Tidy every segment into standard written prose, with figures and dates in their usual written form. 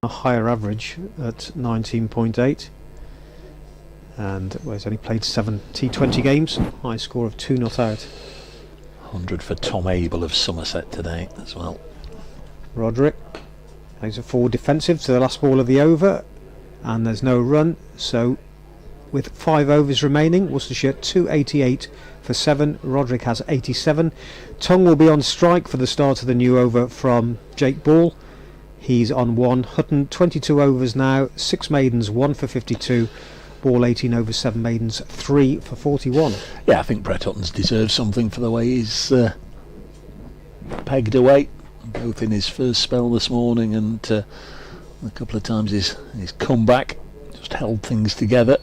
a higher average at 19.8, and he's only played 7 T20 games, high score of 2 not out. 100 for Tom Abel of Somerset today as well. Roderick plays a 4 defensive to the last ball of the over, and there's no run, so with 5 overs remaining, Worcestershire 288 for 7. Roderick has 87. Tong will be on strike for the start of the new over from Jake Ball. He's on 1. Hutton 22 overs now, 6 maidens, 1 for 52. Ball 18 overs, 7 maidens, 3 for 41. Yeah, I think Brett Hutton's deserved something for the way he's pegged away, both in his first spell this morning and a couple of times he's come back, just held things together.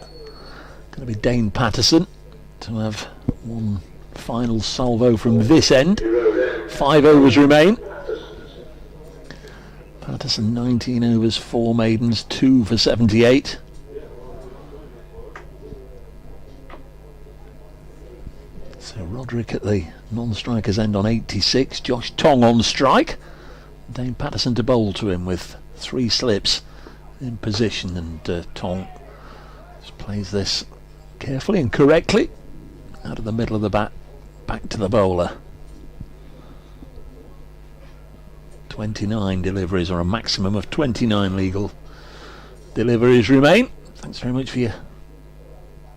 Going to be Dane Patterson to have one final salvo from this end. 5 overs remain. Patterson 19 overs, 4 maidens, 2 for 78. So Roderick at the non-strikers end on 86. Josh Tong on strike. Dane Patterson to bowl to him with 3 slips in position, and Tong just plays this carefully and correctly out of the middle of the bat back to the bowler. 29 deliveries, or a maximum of 29 legal deliveries remain. Thanks very much for your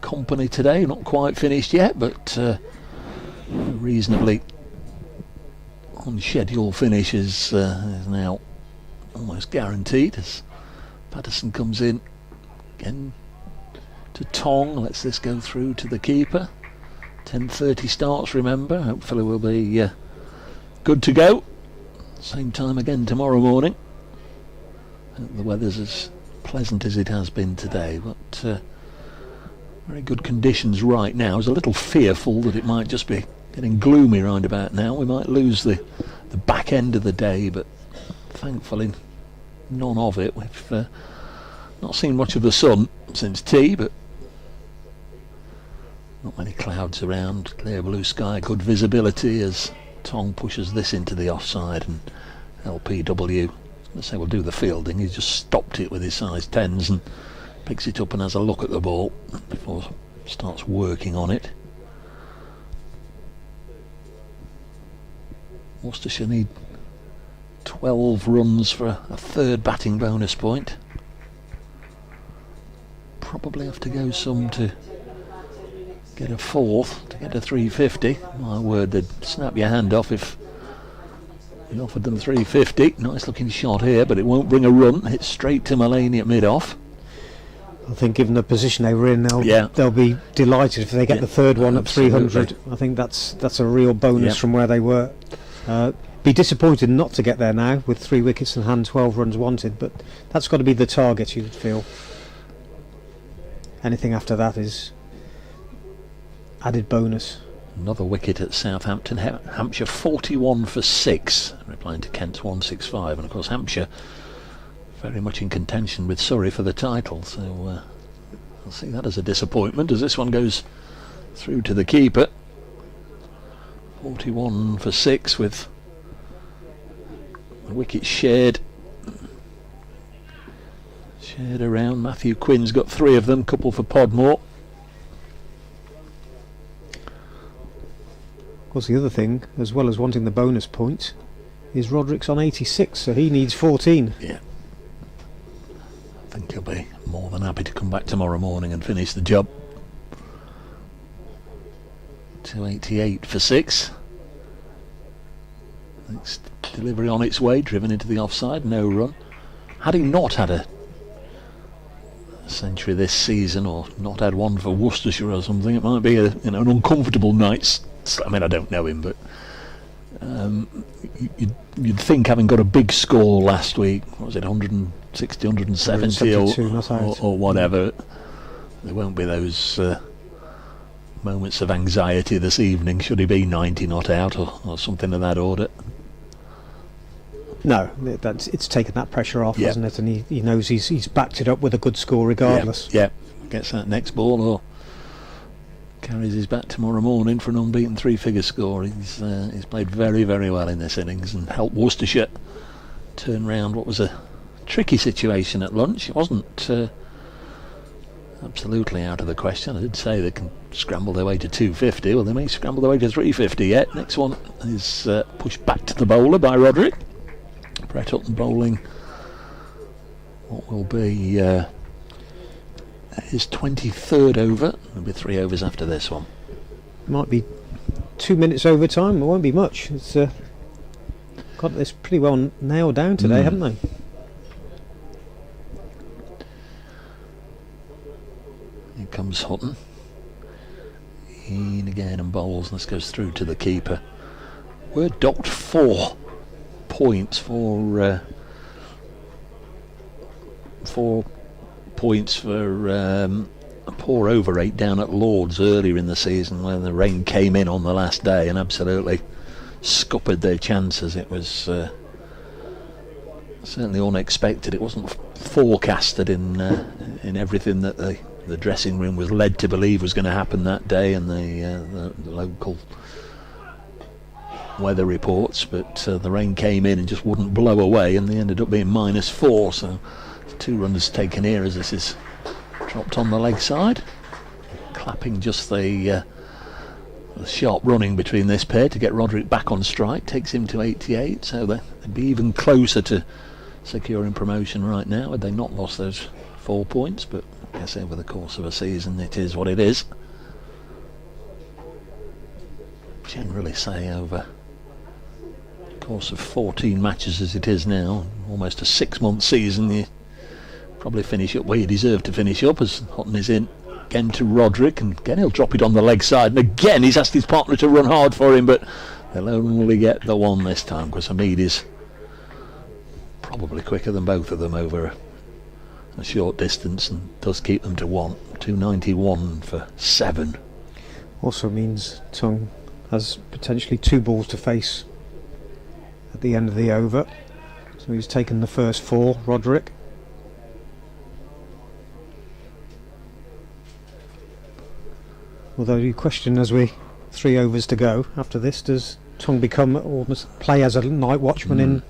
company today. Not quite finished yet, but reasonably on schedule finish is now almost guaranteed as Patterson comes in again to Tong, lets this go through to the keeper. 10:30 starts, remember. Hopefully we'll be good to go. Same time again tomorrow morning. The weather's as pleasant as it has been today, but very good conditions right now. I was a little fearful that it might just be getting gloomy round about now. We might lose the back end of the day, but thankfully none of it. We've not seen much of the sun since tea, but not many clouds around, clear blue sky, good visibility as Tong pushes this into the offside, and LPW, let's say, will do the fielding. He's just stopped it with his size 10s and picks it up and has a look at the ball before he starts working on it. Worcestershire need 12 runs for a 3rd batting bonus point. Probably have to go some to get a 4th to get a 350. My word, they'd snap your hand off if you offered them 350. Nice looking shot here, but it won't bring a run. Hits straight to Mulaney at mid-off. I think given the position they were in, they'll be delighted if they get the 3rd one at 300. I think that's a real bonus from where they were. Be disappointed not to get there now with 3 wickets in hand, 12 runs wanted, but that's got to be the target, you would feel. Anything after that is added bonus. Another wicket at Southampton. Hampshire 41 for 6, replying to Kent's 165, and of course Hampshire very much in contention with Surrey for the title, so I'll see that as a disappointment as this one goes through to the keeper. 41 for 6 with the wicket shared around. Matthew Quinn's got 3 of them, couple for Podmore. Of course, the other thing, as well as wanting the bonus point, is Roderick's on 86, so he needs 14. Yeah, I think he'll be more than happy to come back tomorrow morning and finish the job. 288 for 6. Next delivery on its way, driven into the offside, no run. Had he not had a century this season, or not had one for Worcestershire or something, it might be an uncomfortable night. I mean, I don't know him, but you'd think, having got a big score last week, what was it, 160, 170 or whatever, there won't be those moments of anxiety this evening should he be 90 not out or something of that order. No, it's taken that pressure off, hasn't it? And he knows he's backed it up with a good score regardless. Yeah, gets that next ball or carries his bat tomorrow morning for an unbeaten 3-figure score. He's played very, very well in this innings and helped Worcestershire turn round what was a tricky situation at lunch. It wasn't absolutely out of the question. I did say they can scramble their way to 250. Well, they may scramble their way to 350 yet. Next one is pushed back to the bowler by Roderick. Brett Hutton bowling what will be his 23rd over. There'll be 3 overs after this one. Might be 2 minutes overtime. It won't be much. It's got this pretty well nailed down today, haven't they? Here comes Hutton. In again and bowls, and this goes through to the keeper. We're docked 4 points for 4 points for a poor over 8 down at Lord's earlier in the season, when the rain came in on the last day and absolutely scuppered their chances. It was certainly unexpected. It wasn't forecasted in everything that the dressing room was led to believe was going to happen that day, and the local weather reports, but the rain came in and just wouldn't blow away, and they ended up being -4, so 2 runs taken here as this is dropped on the leg side, clapping just the sharp running between this pair to get Roderick back on strike takes him to 88, so they'd be even closer to securing promotion right now had they not lost those 4 points, but I guess over the course of a season it is what it is. Generally say over the course of 14 matches as it is now, almost a 6-month season, you probably finish up where you deserve to finish up, as Hutton is in again to Roderick, and again he'll drop it on the leg side, and again he's asked his partner to run hard for him, but they'll only get the one this time because Hamid is probably quicker than both of them over a short distance and does keep them to 1. 291 for 7. Also means Tongue has potentially 2 balls to face at the end of the over, so he's taken the first 4, Roderick. Although you question, as we 3 overs to go after this, does Tongue become almost play as a night watchman in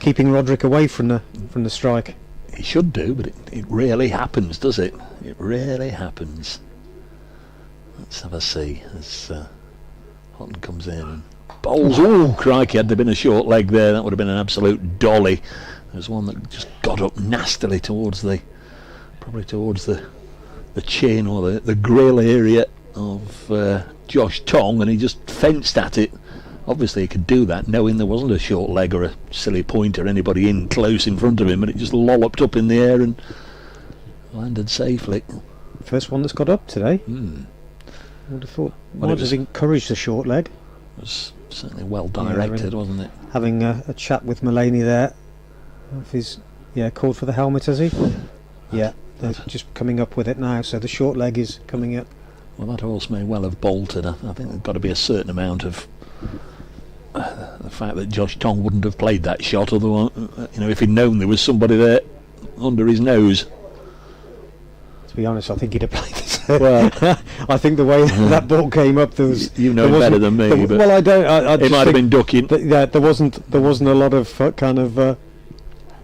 keeping Roderick away from the strike? He should do, but it rarely happens, does it? It rarely happens. Let's have a see as Hutton comes in and bowls. Oh, crikey, had there been a short leg there, that would have been an absolute dolly. There's one that just got up nastily towards the chin or the grill area of Josh Tongue, and he just fenced at it. Obviously he could do that knowing there wasn't a short leg or a silly point or anybody in close in front of him, but it just lolloped up in the air and landed safely. First one that's got up today. I would have thought might have encouraged the short leg. It was certainly well directed, wasn't it? Having a chat with Mulaney there. If he's called for the helmet, has he? Yeah, they're just coming up with it now, so the short leg is coming up. Well, that horse may well have bolted. I think there's got to be a certain amount of the fact that Josh Tongue wouldn't have played that shot, otherwise, if he'd known there was somebody there under his nose. To be honest, I think he'd have played this. Well, I think the way that ball came up, there was. You know it better than me. But well, I don't. It might have been ducking. There wasn't a lot of kind of.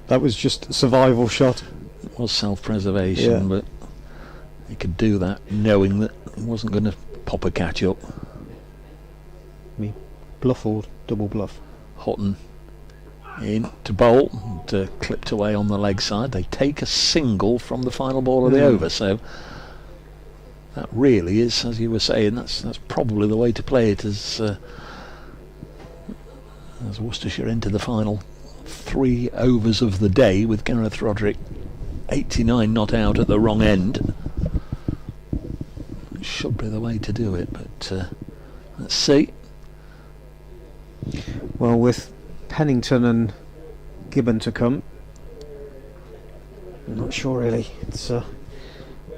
That was just a survival shot. It was self-preservation, but he could do that knowing that he wasn't going to pop a catch up. Bluff or double bluff? Hutton in to bowl and clipped away on the leg side. They take a single from the final ball of the over, so that really is, as you were saying, that's probably the way to play it as Worcestershire into the final 3 overs of the day, with Gareth Roderick 89 not out at the wrong end. Should be the way to do it, but let's see. Well, with Pennington and Gibbon to come, I'm not sure really. It's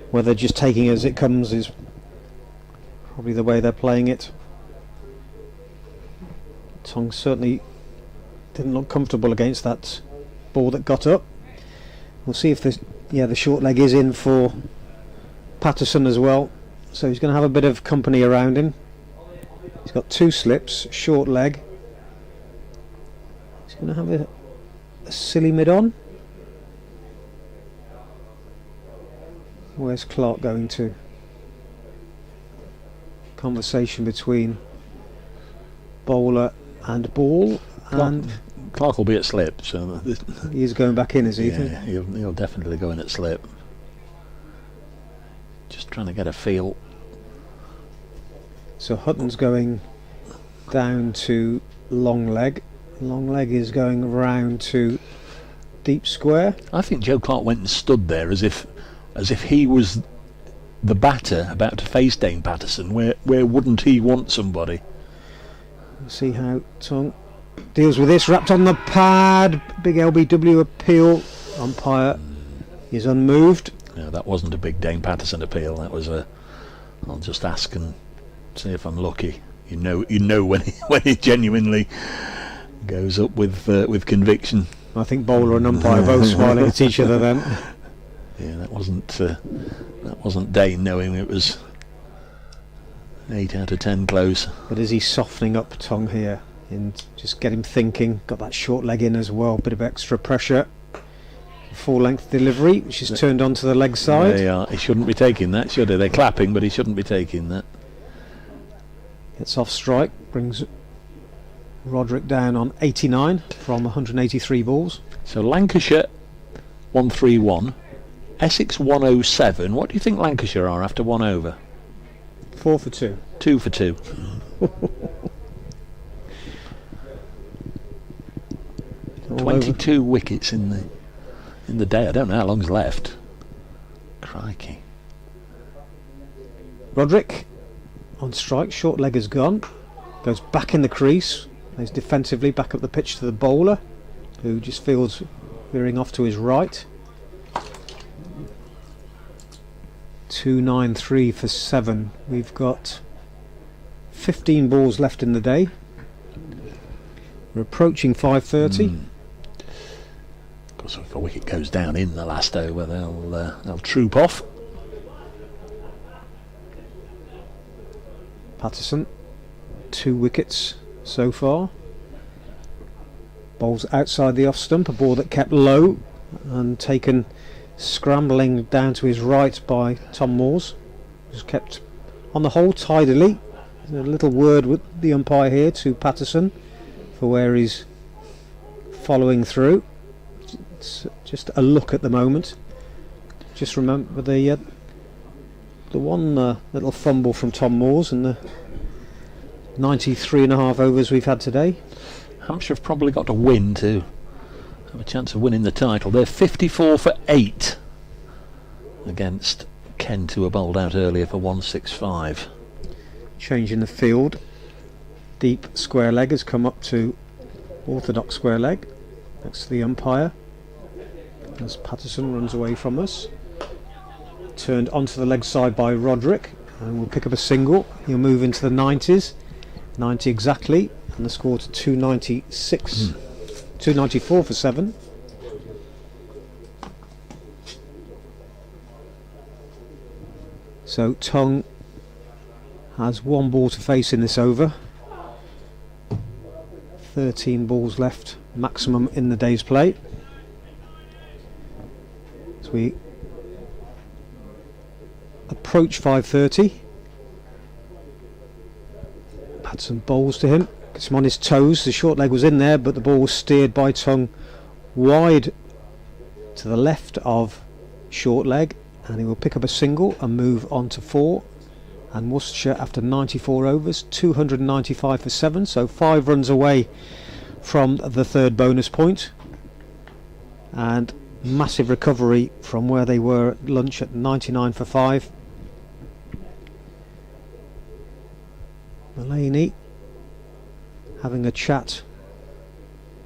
whether just taking it as it comes is probably the way they're playing it. Tongue certainly didn't look comfortable against that ball that got up. We'll see if the short leg is in for Patterson as well, so he's going to have a bit of company around him. He's got 2 slips, short leg. He's going to have a silly mid on. Where's Clark going to? Conversation between bowler and ball, and Clark will be at slip, so he's going back in, is he? yeah, he'll definitely go in at slip. Just trying to get a feel. So Hutton's going down to long leg. Long leg is going round to deep square. I think Joe Clark went and stood there as if he was the batter about to face Dane Patterson. Where wouldn't he want somebody? We'll see how Tongue deals with this. Wrapped on the pad. Big LBW appeal. Umpire is unmoved. No, that wasn't a big Dane Patterson appeal. That was a. I'll just ask and see if I'm lucky. You know when he genuinely goes up with conviction. I think bowler and umpire both smiling at each other then. Yeah, that wasn't Dane knowing it was 8 out of 10 close. But is he softening up Tongue here and just get him thinking? Got that short leg in as well, bit of extra pressure. Full length delivery, which is turned onto the leg side. They are. He shouldn't be taking that, should he? They're clapping, but he shouldn't be taking that. It's off strike, brings Roderick down on 89 from 183 balls. So Lancashire 131, Essex 107. What do you think Lancashire are after 1 over? 4 for 2. 2 for 2. All 22 wickets in the day. I don't know how long's left. Crikey. Roderick on strike, short leg has gone, goes back in the crease, plays defensively back up the pitch to the bowler, who just feels veering off to his right. 293 for 7. We've got 15 balls left in the day. We're approaching 5:30. Of course, if a wicket goes down in the last over, they'll troop off. Patterson, 2 wickets so far. Bowls outside the off stump, a ball that kept low and taken scrambling down to his right by Tom Moores. Was kept on the whole tidily. There's a little word with the umpire here to Patterson for where he's following through. It's just a look at the moment. Just remember the one little fumble from Tom Moores and the 93.5 overs we've had today. Hampshire have probably got to win to have a chance of winning the title. They're 54 for 8 against Kent, who were bowled out earlier for 165. Change in the field. Deep square leg has come up to orthodox square leg next to the umpire as Patterson runs away from us. Turned onto the leg side by Roderick, and will pick up a single. He'll move into the 90s, 90 exactly, and the score to 296, 294 for 7. So Tongue has 1 ball to face in this over. 13 balls left maximum in the day's play. As we approach 5:30, Patterson bowls to him, gets him on his toes. The short leg was in there, but the ball was steered by Tongue wide to the left of short leg, and he will pick up a single and move on to 4. And Worcestershire, after 94 overs, 295 for 7, so 5 runs away from the 3rd bonus point, and massive recovery from where they were at lunch at 99 for 5. Mulaney having a chat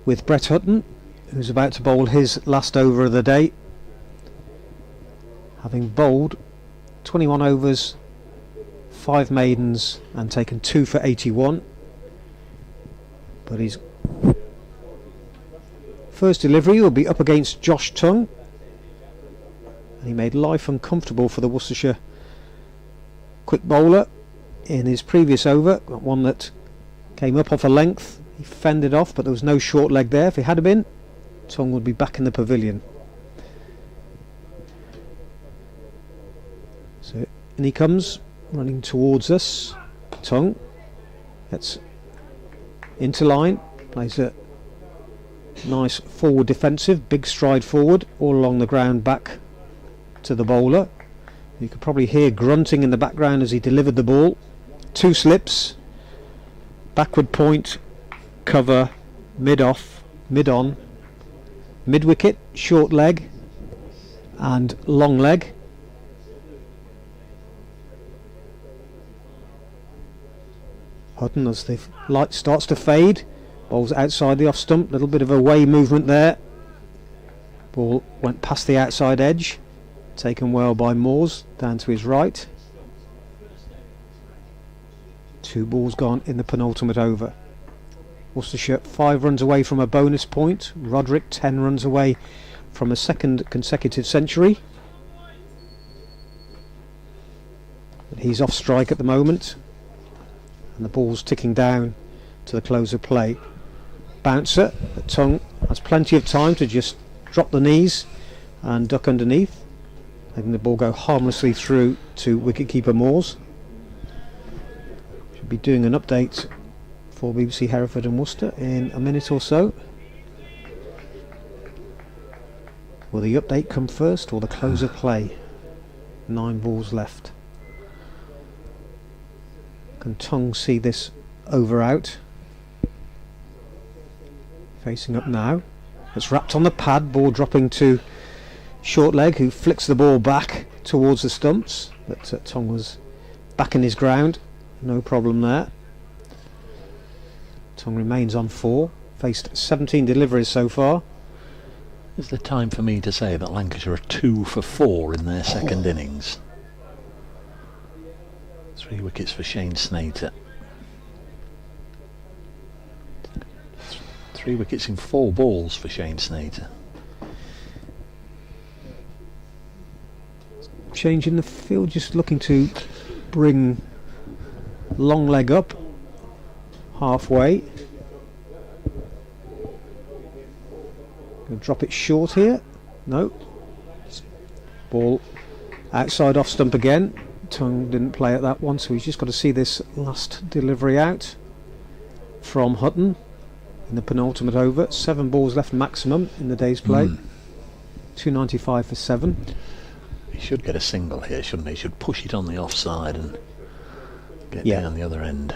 with Brett Hutton, who's about to bowl his last over of the day, having bowled 21 overs, 5 maidens and taken 2 for 81. But his first delivery will be up against Josh Tongue, and he made life uncomfortable for the Worcestershire quick bowler in his previous over. One that came up off a length, he fended off, but there was no short leg there. If he had been, Tongue would be back in the pavilion. So in he comes, running towards us. Tongue gets into line, plays a nice forward defensive, big stride forward, all along the ground back to the bowler. You could probably hear grunting in the background as he delivered the ball. 2 slips, backward point, cover, mid off, mid on, mid wicket, short leg and long leg. Hutton, as the light starts to fade, bowls outside the off stump, little bit of a way movement there. Ball went past the outside edge, taken well by Moores, down to his right. 2 balls gone in the penultimate over. Worcestershire 5 runs away from a bonus point. Roderick 10 runs away from a second consecutive century. But he's off strike at the moment, and the ball's ticking down to the close of play. Bouncer, the Tongue has plenty of time to just drop the knees and duck underneath, letting the ball go harmlessly through to wicketkeeper Moores. Should be doing an update for BBC Hereford and Worcester in a minute or so. Will the update come first or the close of play? 9 balls left. Can Tongue see this over out? Facing up now. It's wrapped on the pad, ball dropping to short leg, who flicks the ball back towards the stumps, but Tongue was back in his ground, no problem there. Tongue remains on 4, faced 17 deliveries so far. Is it time for me to say that Lancashire are 2 for 4 in their second innings? 3 wickets for Shane Snater. 3 wickets in 4 balls for Shane Snater. Change in the field, just looking to bring long leg up halfway. Gonna drop it short here. No. Ball outside off stump again. Tongue didn't play at that one, so he's just got to see this last delivery out from Hutton in the penultimate over. 7 balls left maximum in the day's play. 295 for 7. He should get a single here, shouldn't he? He should push it on the offside and get down the other end.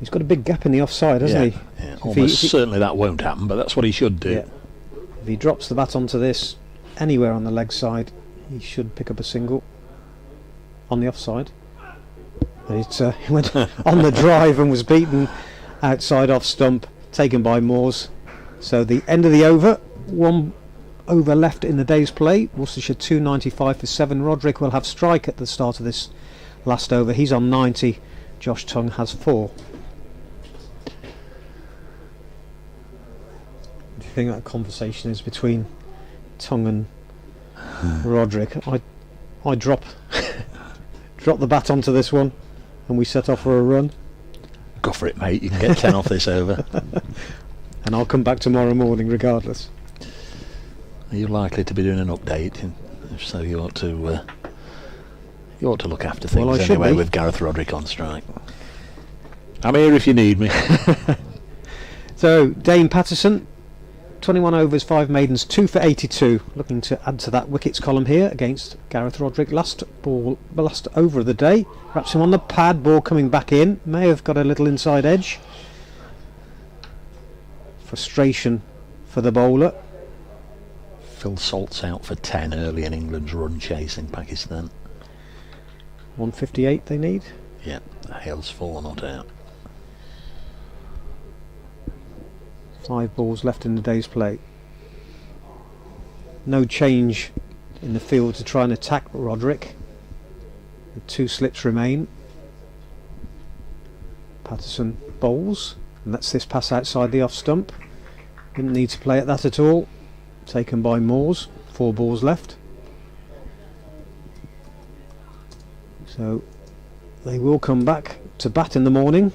He's got a big gap in the offside, hasn't he? Yeah. Almost certainly that won't happen, but that's what he should do. Yeah. If he drops the bat onto this anywhere on the leg side, he should pick up a single on the offside. But he went on the drive and was beaten outside off stump, taken by Moores. So the end of the over, 1 over left in the day's play. Worcestershire 295 for 7. Roderick will have strike at the start of this last over. He's on 90. Josh Tongue has 4. Do you think that conversation is between Tongue and Roderick? I drop the bat onto this one and we set off for a run. Go for it, mate. You can get 10 off this over. And I'll come back tomorrow morning regardless. Are you likely to be doing an update? If so, you ought to look after things Well, I anyway should be. with Gareth Roderick on strike. I'm here if you need me. So Dane Patterson, 21 overs, 5 maidens, 2 for 82. Looking to add to that wickets column here against Gareth Roderick. Last over of the day. Wraps him on the pad, ball coming back in. May have got a little inside edge. Frustration for the bowler. Phil Salt's out for 10 early in England's run chase in Pakistan. 158 they need. Yeah, Hale's 4 not out. 5 balls left in the day's play. No change in the field to try and attack Roderick. The 2 slips remain. Patterson bowls and lets this pass outside the off stump. Didn't need to play at that at all. Taken by Moores. 4 balls left. So they will come back to bat in the morning.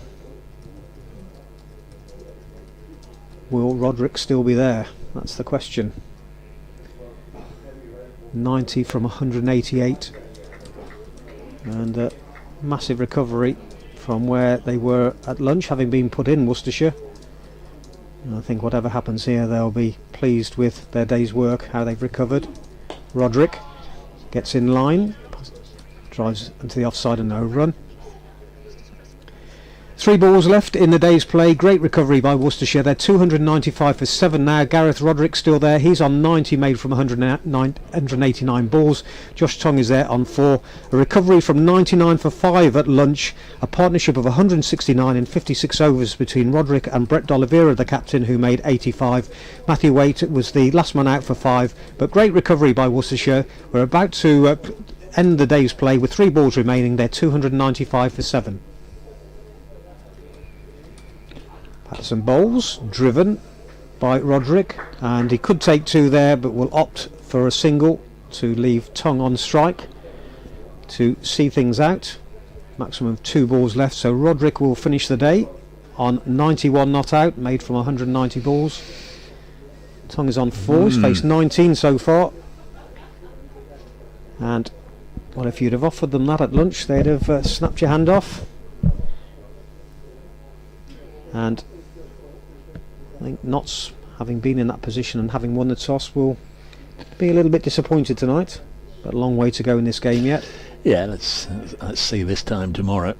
Will Roderick still be there? That's the question. 90 from 188, and a massive recovery from where they were at lunch, having been put in Worcestershire. And I think whatever happens here, they'll be pleased with their day's work, how they've recovered. Roderick gets in line, drives into the offside and no run. 3 balls left in the day's play. Great recovery by Worcestershire. They're 295 for 7 now. Gareth Roderick still there. He's on 90 made from 189 balls. Josh Tongue is there on 4. A recovery from 99 for 5 at lunch. A partnership of 169 in 56 overs between Roderick and Brett D'Oliveira, the captain, who made 85. Matthew Waite was the last man out for 5. But great recovery by Worcestershire. We're about to end the day's play with 3 balls remaining. They're 295 for 7. Patterson bowls, driven by Roderick, and he could take 2 there, but will opt for a single to leave Tongue on strike to see things out. Maximum of 2 balls left, so Roderick will finish the day on 91 not out, made from 190 balls. Tongue is on 4, he's faced 19 so far. And well, if you'd have offered them that at lunch, they'd have snapped your hand off. And I think Notts, having been in that position and having won the toss, will be a little bit disappointed tonight. But a long way to go in this game yet. Yeah, let's see this time tomorrow.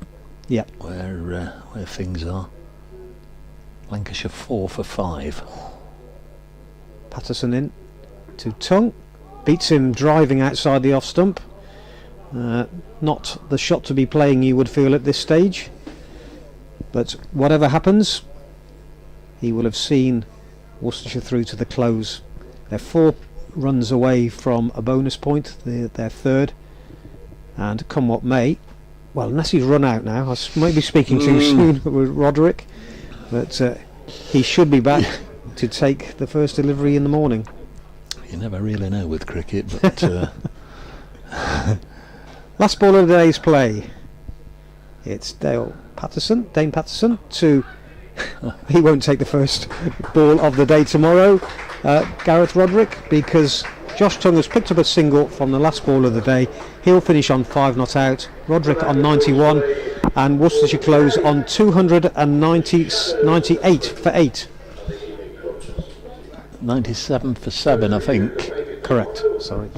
Yeah, where things are. Lancashire 4 for 5. Patterson in to Tongue, beats him driving outside the off stump. Not the shot to be playing, you would feel, at this stage. But whatever happens, he will have seen Worcestershire through to the close. They're 4 runs away from a bonus point, their 3rd, and come what may, well, unless he's run out now, I might be speaking too soon with Roderick, but he should be back to take the first delivery in the morning. You never really know with cricket, but last ball of the day's play. It's Dane Patterson to he won't take the first ball of the day tomorrow, Gareth Roderick, because Josh Tongue has picked up a single from the last ball of the day. He'll finish on 5 not out, Roderick on 91, and Worcestershire close on 298 for 8. 97 for 7, I think. Correct, sorry.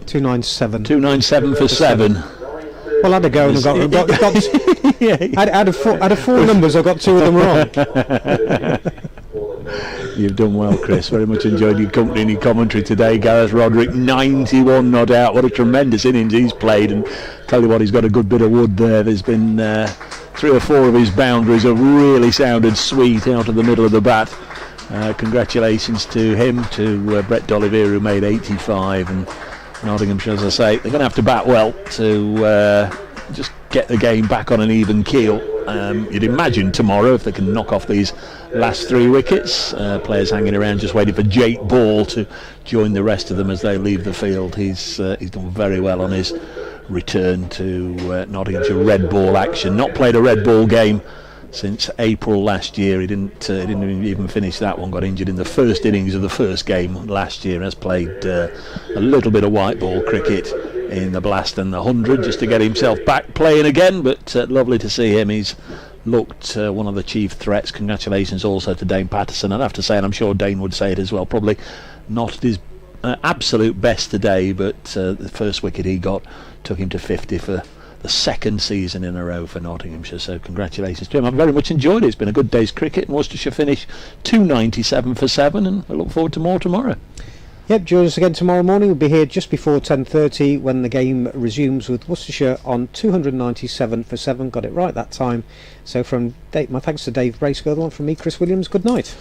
297. 297 for 7. Well, I had a go and I got out of 4 numbers, I got 2 of them wrong. You've done well, Chris. Very much enjoyed your company and your commentary today. Gareth Roderick, 91 not out. What a tremendous innings he's played, and tell you what, he's got a good bit of wood there. There's been 3 or 4 of his boundaries have really sounded sweet out of the middle of the bat. Congratulations to him, to Brett D'Oliveira, who made 85, and Nottinghamshire, as I say, they're going to have to bat well to just get the game back on an even keel. You'd imagine tomorrow, if they can knock off these last 3 wickets, players hanging around just waiting for Jake Ball to join the rest of them as they leave the field. He's done very well on his return to Nottinghamshire red ball action. Not played a red ball game since April last year. He didn't even finish that one. Got injured in the first innings of the first game last year. Has played a little bit of white ball cricket in the Blast and the 100 just to get himself back playing again. But lovely to see him. He's looked one of the chief threats. Congratulations also to Dane Patterson. I'd have to say, and I'm sure Dane would say it as well, probably not at his absolute best today, but the first wicket he got took him to 50 for the 2nd season in a row for Nottinghamshire, so congratulations to him. I've very much enjoyed it. It's been a good day's cricket, and Worcestershire finish 297 for 7, and I look forward to more tomorrow. Yep, join us again tomorrow morning. We'll be here just before 10:30 when the game resumes, with Worcestershire on 297 for 7. Got it right that time. So from Dave, my thanks to Dave Bracegirdle, and from me, Chris Williams, good night.